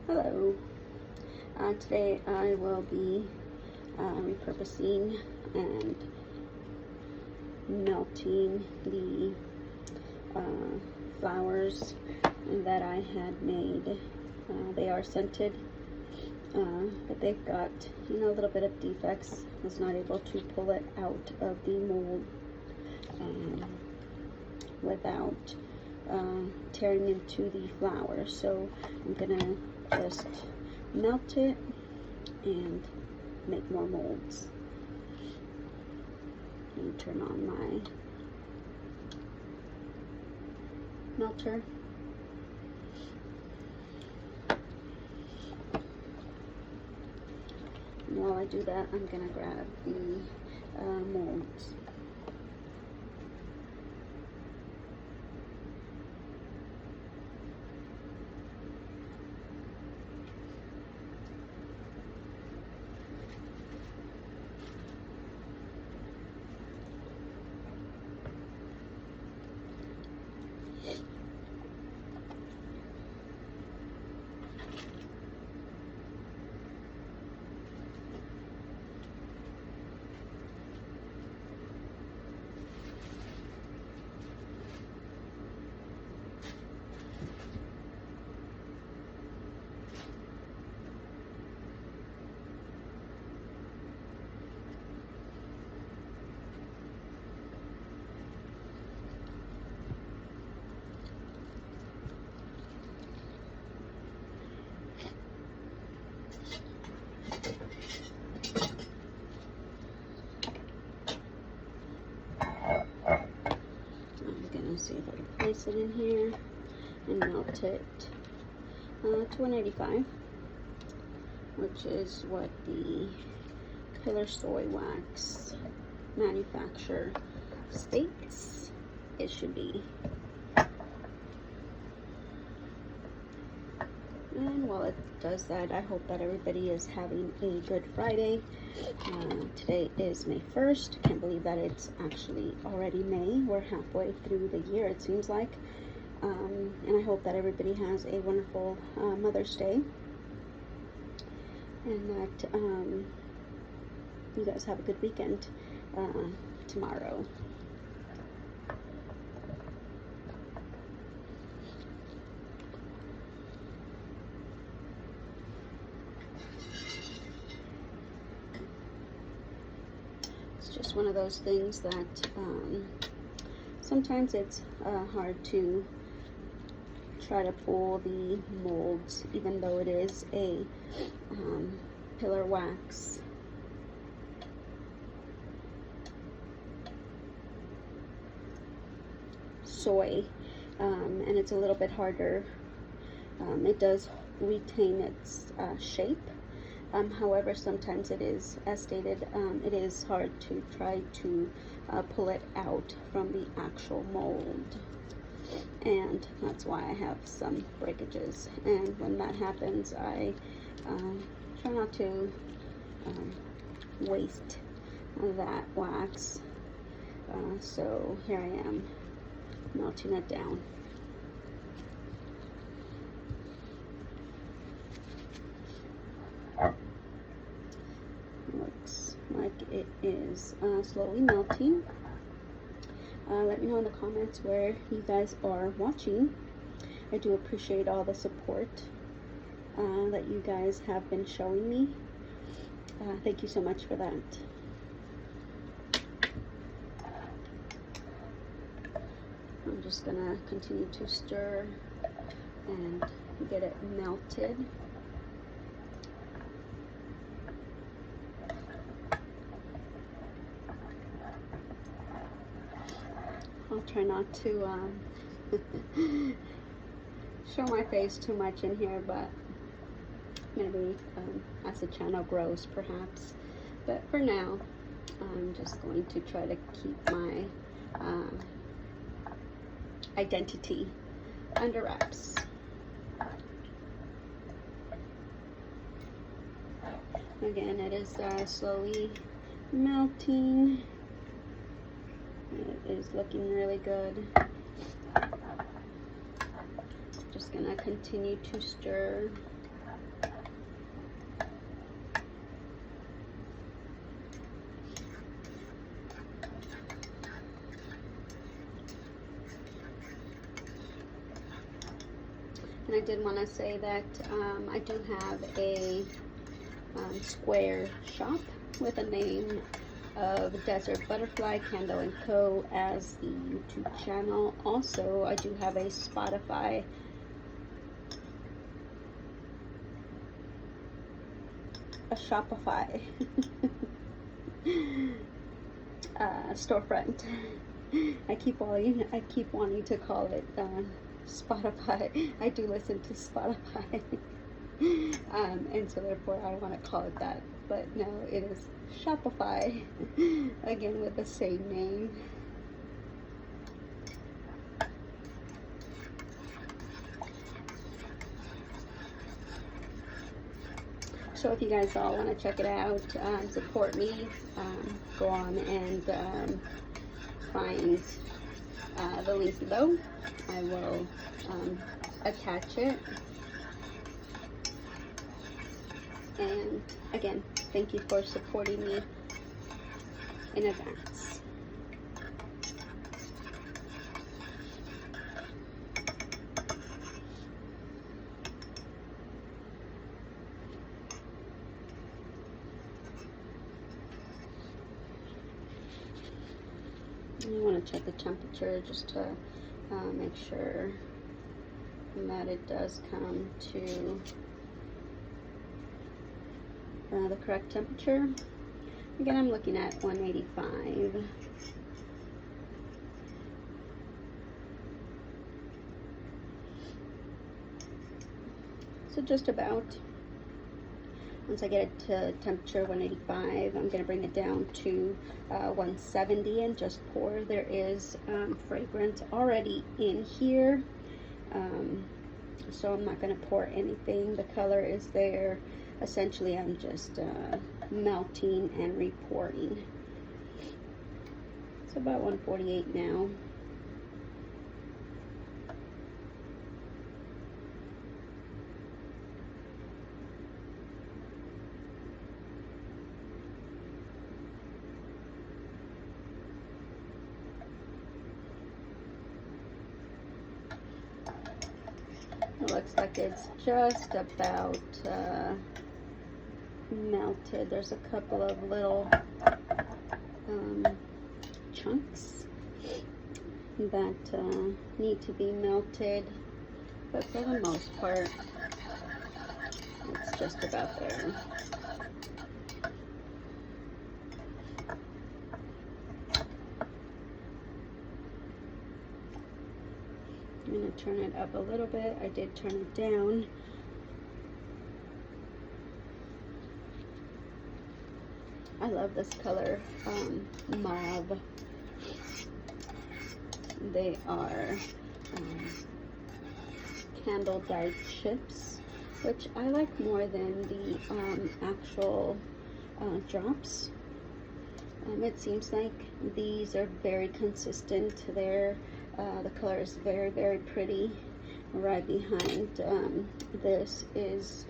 Hello. Today I will be repurposing and melting the flowers that I had made. They are scented, but they've got, a little bit of defects. I was not able to pull it out of the mold without tearing into the flower. So I'm gonna just melt it and make more molds. And turn on my melter. And while I do that, I'm gonna grab the molds. See if I can place it in here and melt it to 185, which is what the Pillar Soy Wax manufacturer states it should be. And while it does that, I hope that everybody is having a good Friday. Today is May 1st. Can't believe that it's actually already May. We're halfway through the year, it seems like. And I hope that everybody has a wonderful Mother's Day. And that you guys have a good weekend tomorrow. Just one of those things that sometimes it's hard to try to pull the molds, even though it is a pillar wax. Soy, and it's a little bit harder. It does retain its shape. However, sometimes it is, as stated, it is hard to try to pull it out from the actual mold. And that's why I have some breakages. And when that happens, I try not to waste that wax. So here I am, melting it down. Looks like it is slowly melting. Let me know in the comments where you guys are watching. I do appreciate all the support that you guys have been showing me. Thank you so much for that. I'm just gonna continue to stir and get it melted. I'll try not to show my face too much in here, but maybe as the channel grows, perhaps. But for now, I'm just going to try to keep my identity under wraps. Again, it is slowly melting. It is looking really good. Just gonna continue to stir. And I did want to say that I do have a Square shop with a name of Desert Butterfly Candle and Co. as the YouTube channel. Also, I do have a Shopify storefront. I keep wanting to call it Spotify. I do listen to Spotify. And so therefore I want to call it that, but no, it is Shopify, again with the same name. So if you guys all want to check it out, support me, go on and find the link below. I will attach it. And again, thank you for supporting me in advance. You want to check the temperature just to make sure that it does come to the correct temperature. Again, I'm looking at 185. So just about. Once I get it to temperature 185, I'm going to bring it down to 170 and just pour. There is fragrance already in here, so I'm not going to pour anything. The color is there. Essentially, I'm just melting and repouring. It's about 148 now. It looks like it's just about melted. There's a couple of little chunks that need to be melted, but for the most part, it's just about there. I'm going to turn it up a little bit. I did turn it down. I love this color, mauve. They are candle dyed chips, which I like more than the actual drops. It seems like these are very consistent. The color is very, very pretty. Right behind this is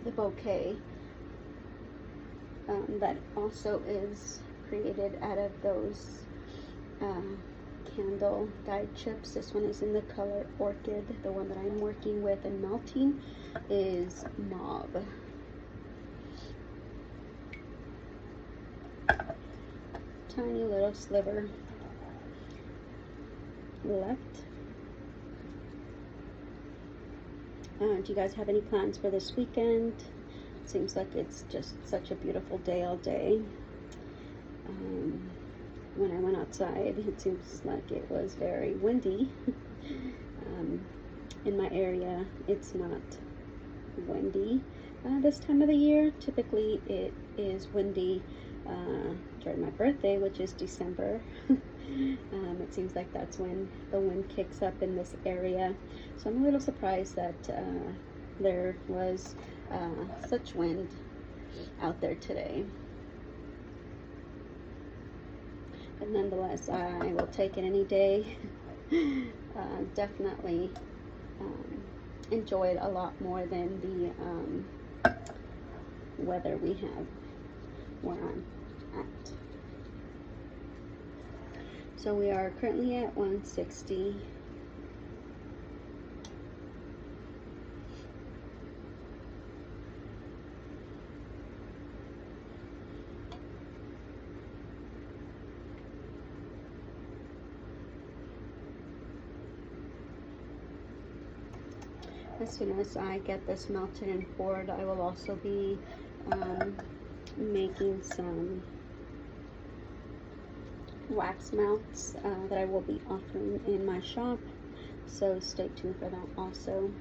the bouquet that also is created out of those candle dyed chips. This one is in the color Orchid. The one that I'm working with and melting is mauve. Tiny little sliver left. Do you guys have any plans for this weekend? It seems like it's just such a beautiful day all day. When I went outside, it seems like it was very windy. In my area, it's not windy this time of the year. Typically, it is windy during my birthday, which is December. It seems like that's when the wind kicks up in this area. So I'm a little surprised that there was such wind out there today. But nonetheless, I will take it any day. Definitely enjoy it a lot more than the weather we have where I'm at. So we are currently at 160. As soon as I get this melted and poured, I will also be making some wax melts that I will be offering in my shop, so stay tuned for that also.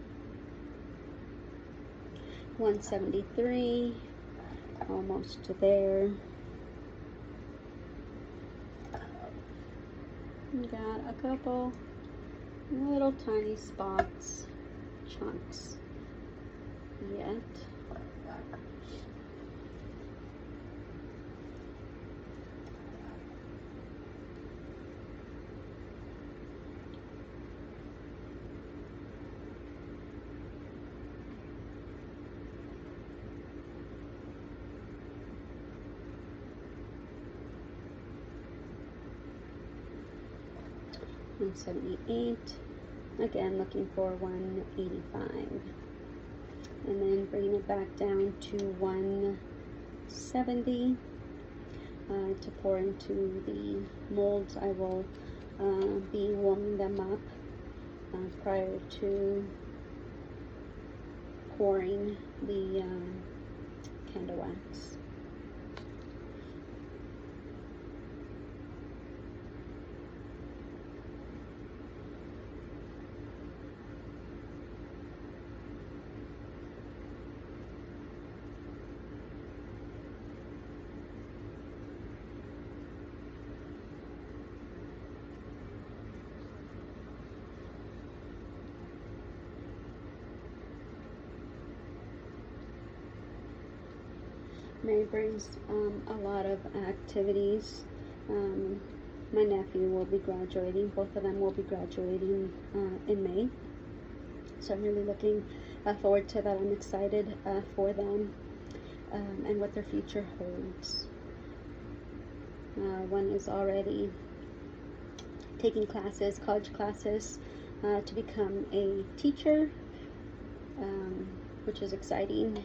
173, almost there. We got a couple little tiny spots, chunks yet. $178. Again, looking for 185, and then bringing it back down to 170 to pour into the molds. I will be warming them up prior to pouring the candle wax. May brings a lot of activities. My nephew will be graduating. Both of them will be graduating in May. So I'm really looking forward to that. I'm excited for them and what their future holds. One is already taking classes, college classes, to become a teacher, which is exciting.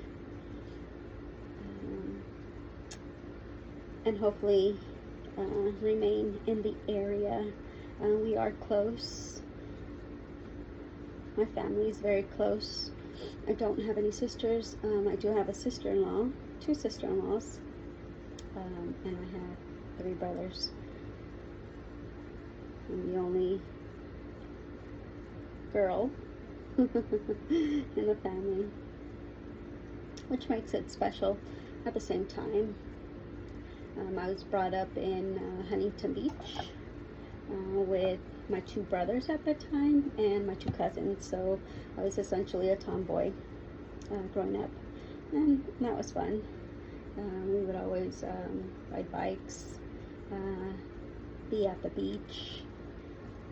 And hopefully remain in the area. We are close. My family is very close. I don't have any sisters. I do have a sister-in-law, 2 sister-in-laws, and I have 3 brothers. I'm the only girl in the family, which makes it special at the same time. I was brought up in Huntington Beach with my 2 brothers at the time and my 2 cousins, so I was essentially a tomboy growing up, and that was fun. We would always ride bikes, be at the beach,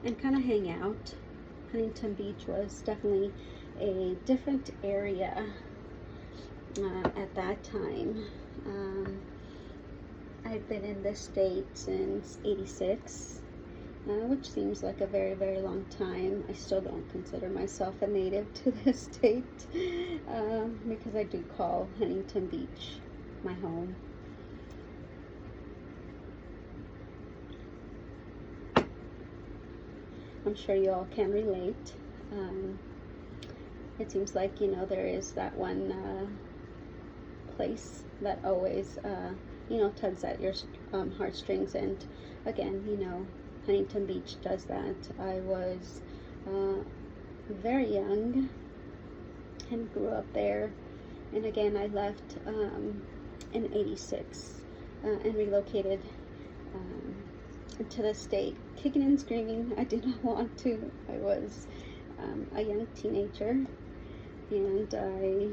and kind of hang out. Huntington Beach was definitely a different area at that time. I've been in this state since '86, which seems like a very, very long time. I still don't consider myself a native to this state because I do call Huntington Beach my home. I'm sure you all can relate. It seems like, you know, there is that one place that always tugs at your heartstrings, and again, you know, Huntington Beach does that. I was very young and grew up there, and again, I left in '86 and relocated to the state, kicking and screaming. I did not want to. I was a young teenager, and I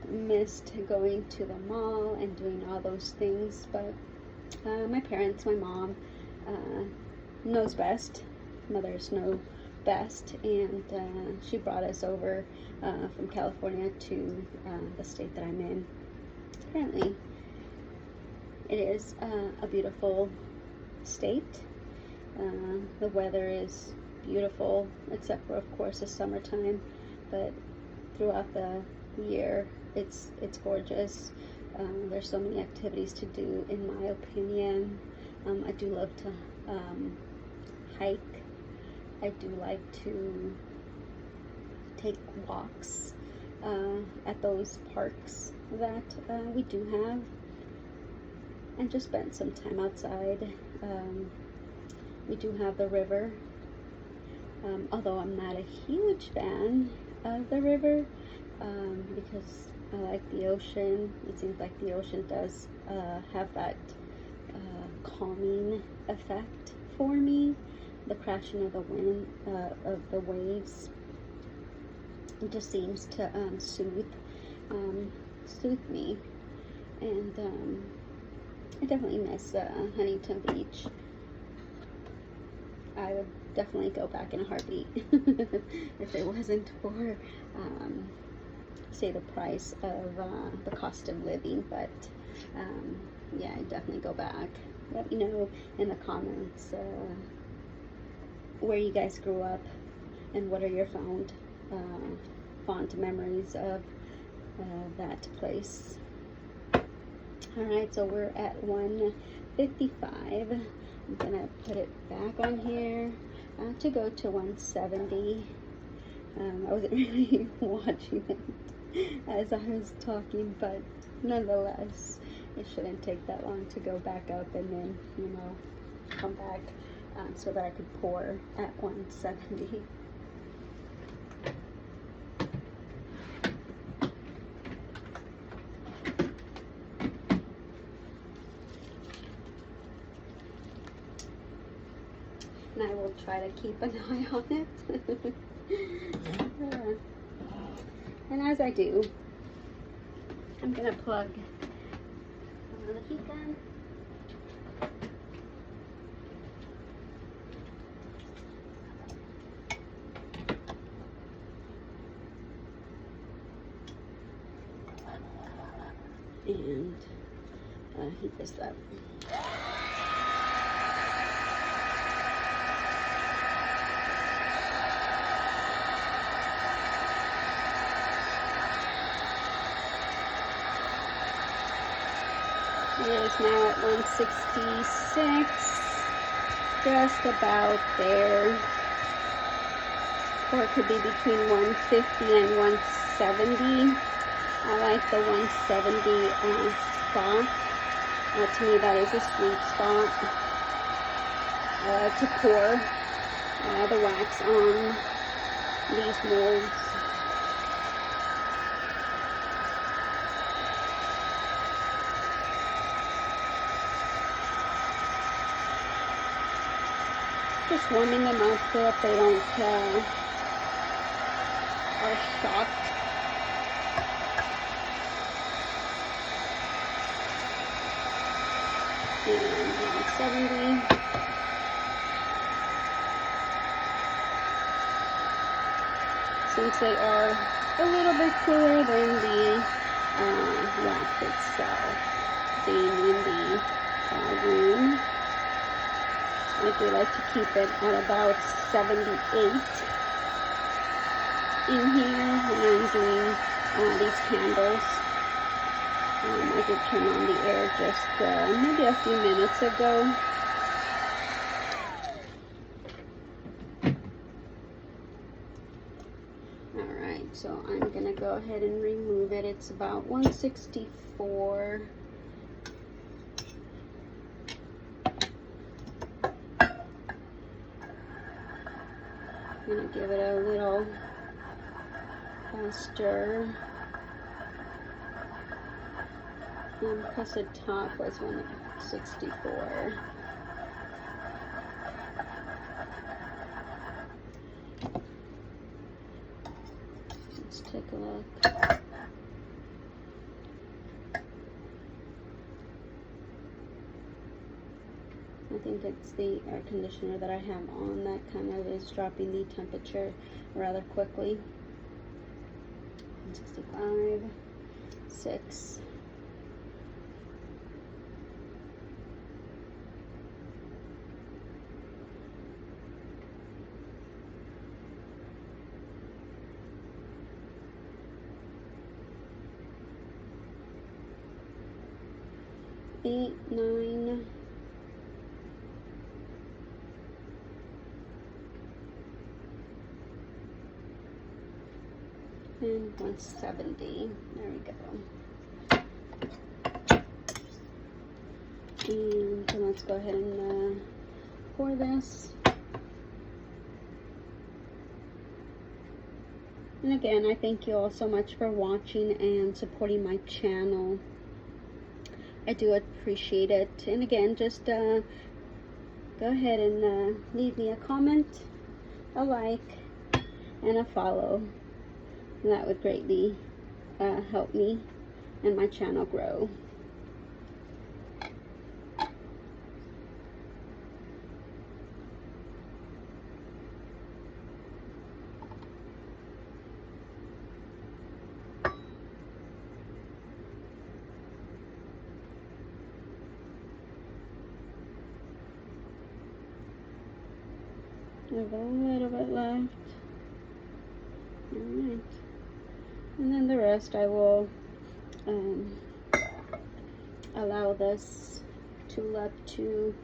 missed going to the mall and doing all those things, but my parents, my mom knows best. Mothers know best, and she brought us over from California to the state that I'm in currently. It is a beautiful state. The weather is beautiful, except for, of course, the summertime, but throughout the year it's gorgeous. There's so many activities to do, in my opinion. I do love to hike. I do like to take walks at those parks that we do have, and just spend some time outside. We do have the river, although I'm not a huge fan of the river, because I like the ocean. It seems like the ocean does have that calming effect for me. The crashing of the wind, of the waves, it just seems to soothe me, and I definitely miss Huntington Beach. I would definitely go back in a heartbeat if it wasn't for say the price of the cost of living. But yeah, I'd definitely go back. Let me know in the comments where you guys grew up and what are your fond memories of that place. Alright, so we're at 155. I'm gonna put it back on here to go to 170. I wasn't really watching it as I was talking, but nonetheless, it shouldn't take that long to go back up and then, you know, come back so that I could pour at 170. And I will try to keep an eye on it. And as I do, I'm gonna plug the heat gun. And heat this up. It is now at 166, just about there, or it could be between 150 and 170. I like the 170 spot. To me, that is a sweet spot to pour the wax on these molds. Just warming them up so that they don't are shocked. And 170. Since they are a little bit cooler than the wax itself, being in the room, I do like to keep it at about 78 in here when I'm doing these candles. I did turn on the air just maybe a few minutes ago. Alright, so I'm going to go ahead and remove it. It's about 164. I'm going to give it a little stir. Because the top was 164. Let's take a look. I think it's the air conditioner that I have on that kind of is dropping the temperature rather quickly. 165, 6. Eight, 9, and 170. There we go. And so let's go ahead and pour this. And again, I thank you all so much for watching and supporting my channel. I do appreciate it. And again, just go ahead and leave me a comment, a like, and a follow. And that would greatly help me and my channel grow. I have a little bit left. Alright. And then the rest I will allow this tulip to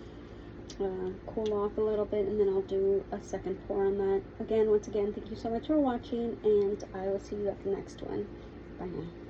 cool off a little bit, and then I'll do a second pour on that. Again, once again, thank you so much for watching, and I will see you at the next one. Bye now.